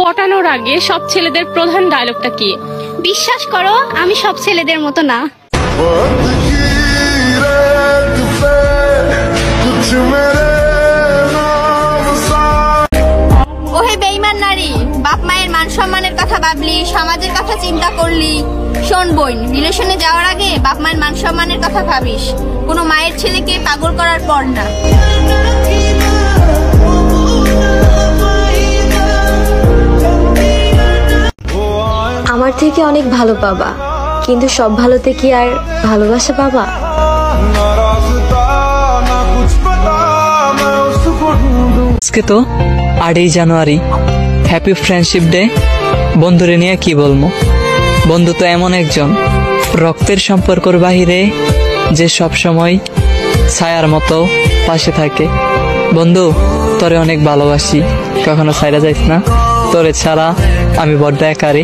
পটানোর আগে সব ছেলেদের প্রধান ডায়লগটা কি? বিশ্বাস করো আমি সব ছেলেদের মতো না। ওহে বেঈমান নারী, বাপ মায়ের মান সম্মানের কথা ভাবলি, সমাজের কথা চিন্তা করলি। শোন বোন, রিলেশনে যাওয়ার আগে বাপ মায়ের মান সম্মানের কথা ভাবিস, কোনো মায়ের ছেলেকে পাগল করার পর না। আমার থেকে অনেক ভালো পাবা, কিন্তু সব ভালোতে কি আর ভালোবাসা পাবা? আজকে তো 8ই জানুয়ারি, হ্যাপি ফ্রেন্ডশিপ ডে। বন্ধুরে নিয়ে কি বলবো, বন্ধু তো এমন একজন রক্তের সম্পর্কের বাহিরে যে সব সময় ছায়ার মতো পাশে থাকে। বন্ধু, তোরে অনেক ভালোবাসি, কখনো ছাইরা যাইস না, তোরে ছাড়া আমি বড্ড একারে।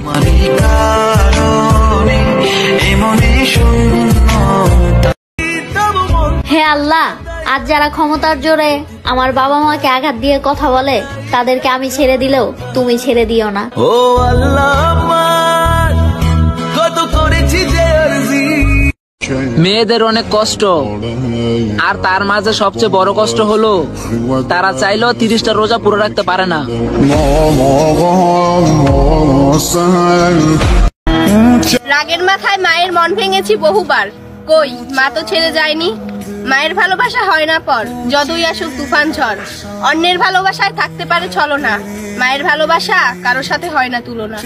হে আল্লাহ, আজ যারা ক্ষমতার জোরে আমার বাবা মাকে আঘাত দিয়ে কথা বলে, তাদেরকে আমি ছেড়ে দিলেও তুমি ছেড়ে দিও না। ও আল্লাহ, কত করেছি যে আরজি। মেয়েদের অনেক কষ্ট, আর তার মাঝে সবচেয়ে বড় কষ্ট হলো তারা চাইলেও 30টা রোজা পুরো রাখতে পারে না। রাগের মাথায় মায়ের মন ভেঙেছি বহুবার, কই মা তো ছেড়ে যায়নি। মায়ের ভালোবাসা হয় না পর, যতই আসুক তুফান ঝড়। অন্যের ভালোবাসায় থাকতে পারে ছলনা, মায়ের ভালোবাসা কারোর সাথে হয় না তুলনা।